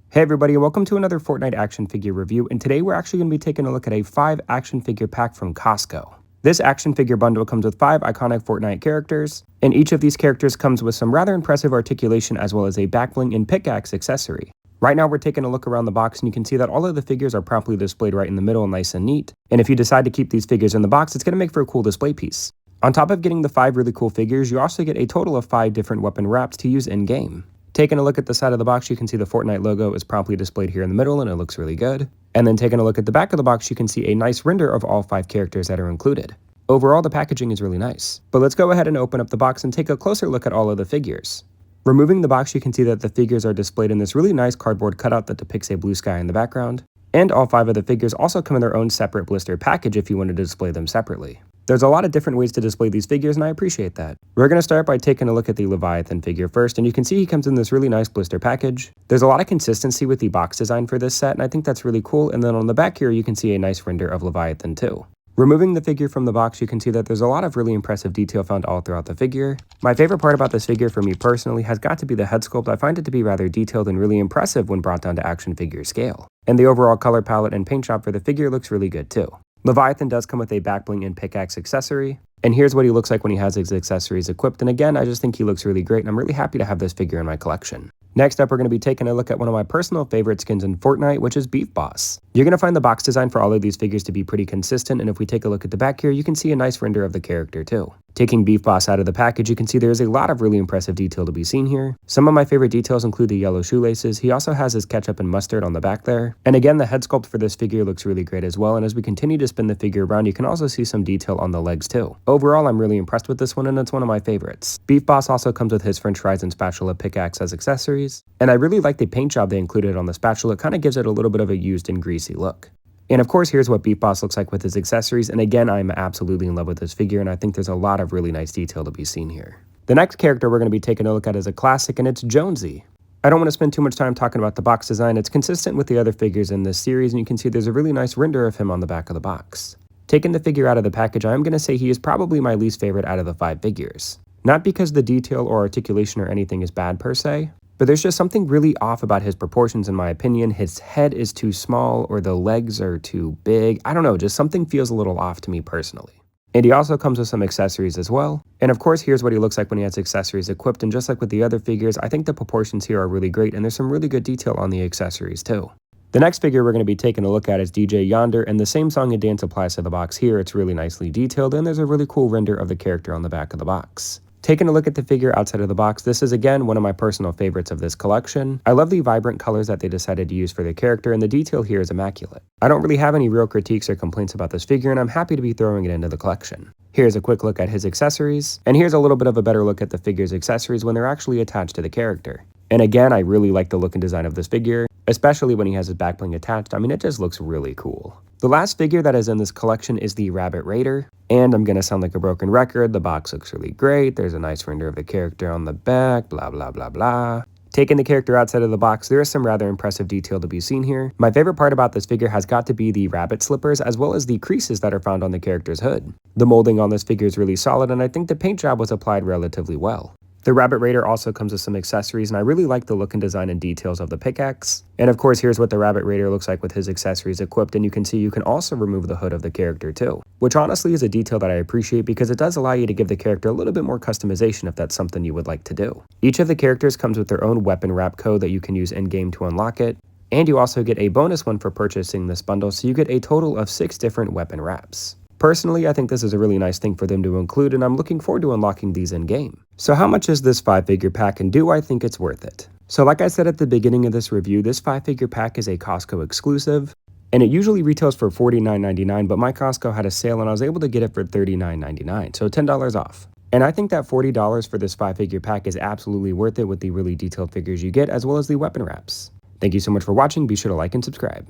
Hey everybody, and welcome to another Fortnite action figure review, and today we're actually going to be taking a look at a 5 action figure pack from Costco. This action figure bundle comes with 5 iconic Fortnite characters, and each of these characters comes with some rather impressive articulation as well as a backbling and pickaxe accessory. Right now we're taking a look around the box and you can see that all of the figures are properly displayed right in the middle, nice and neat, and if you decide to keep these figures in the box, it's going to make for a cool display piece. On top of getting the 5 really cool figures, you also get a total of 5 different weapon wraps to use in-game. Taking a look at the side of the box, you can see the Fortnite logo is properly displayed here in the middle and it looks really good. And then taking a look at the back of the box, you can see a nice render of all 5 characters that are included. Overall, the packaging is really nice. But let's go ahead and open up the box and take a closer look at all of the figures. Removing the box, you can see that the figures are displayed in this really nice cardboard cutout that depicts a blue sky in the background. And all 5 of the figures also come in their own separate blister package if you wanted to display them separately. There's a lot of different ways to display these figures and I appreciate that. We're going to start by taking a look at the Leviathan figure first, and you can see he comes in this really nice blister package. There's a lot of consistency with the box design for this set and I think that's really cool, and then on the back here you can see a nice render of Leviathan too. Removing the figure from the box, you can see that there's a lot of really impressive detail found all throughout the figure. My favorite part about this figure for me personally has got to be the head sculpt. I find it to be rather detailed and really impressive when brought down to action figure scale. And the overall color palette and paint job for the figure looks really good too. Leviathan does come with a backbling and pickaxe accessory, and here's what he looks like when he has his accessories equipped, and again, I just think he looks really great and I'm really happy to have this figure in my collection. Next up, we're going to be taking a look at one of my personal favorite skins in Fortnite, which is Beef Boss. You're going to find the box design for all of these figures to be pretty consistent, and if we take a look at the back here, you can see a nice render of the character too. Taking Beef Boss out of the package, you can see there's a lot of really impressive detail to be seen here. Some of my favorite details include the yellow shoelaces. He also has his ketchup and mustard on the back there. And again, the head sculpt for this figure looks really great as well, and as we continue to spin the figure around, you can also see some detail on the legs too. Overall, I'm really impressed with this one, and it's one of my favorites. Beef Boss also comes with his french fries and spatula pickaxe as accessories, and I really like the paint job they included on the spatula. It kind of gives it a little bit of a used and greasy look. And of course, here's what Beef Boss looks like with his accessories, and again, I'm absolutely in love with this figure, and I think there's a lot of really nice detail to be seen here. The next character we're going to be taking a look at is a classic, and it's Jonesy. I don't want to spend too much time talking about the box design. It's consistent with the other figures in this series, and you can see there's a really nice render of him on the back of the box. Taking the figure out of the package, I'm going to say he is probably my least favorite out of the 5 figures. Not because the detail or articulation or anything is bad per se, but there's just something really off about his proportions in my opinion. His head is too small or the legs are too big. I don't know, just something feels a little off to me personally. And he also comes with some accessories as well. And of course, here's what he looks like when he has accessories equipped, and just like with the other figures, I think the proportions here are really great and there's some really good detail on the accessories too. The next figure we're going to be taking a look at is DJ Yonder, and the same song and dance applies to the box here. It's really nicely detailed and there's a really cool render of the character on the back of the box. Taking a look at the figure outside of the box, this is again one of my personal favorites of this collection. I love the vibrant colors that they decided to use for the character, and the detail here is immaculate. I don't really have any real critiques or complaints about this figure, and I'm happy to be throwing it into the collection. Here's a quick look at his accessories, and here's a little bit of a better look at the figure's accessories when they're actually attached to the character. And again, I really like the look and design of this figure, especially when he has his backbling attached. I mean, it just looks really cool. The last figure that is in this collection is the Rabbit Raider, and I'm gonna sound like a broken record, the box looks really great, there's a nice render of the character on the back, blah blah blah blah. Taking the character outside of the box, there is some rather impressive detail to be seen here. My favorite part about this figure has got to be the rabbit slippers as well as the creases that are found on the character's hood. The molding on this figure is really solid, and I think the paint job was applied relatively well. The Rabbit Raider also comes with some accessories, and I really like the look and design and details of the pickaxe. And of course, here's what the Rabbit Raider looks like with his accessories equipped, and you can see you can also remove the hood of the character too, which honestly is a detail that I appreciate because it does allow you to give the character a little bit more customization if that's something you would like to do. Each of the characters comes with their own weapon wrap code that you can use in-game to unlock it, and you also get a bonus one for purchasing this bundle, so you get a total of 6 different weapon wraps. Personally, I think this is a really nice thing for them to include, and I'm looking forward to unlocking these in-game. So how much is this 5-figure pack, and do I think it's worth it? So like I said at the beginning of this review, this 5-figure pack is a Costco exclusive, and it usually retails for $49.99, but my Costco had a sale and I was able to get it for $39.99, so $10 off. And I think that $40 for this 5-figure pack is absolutely worth it with the really detailed figures you get as well as the weapon wraps. Thank you so much for watching, be sure to like and subscribe.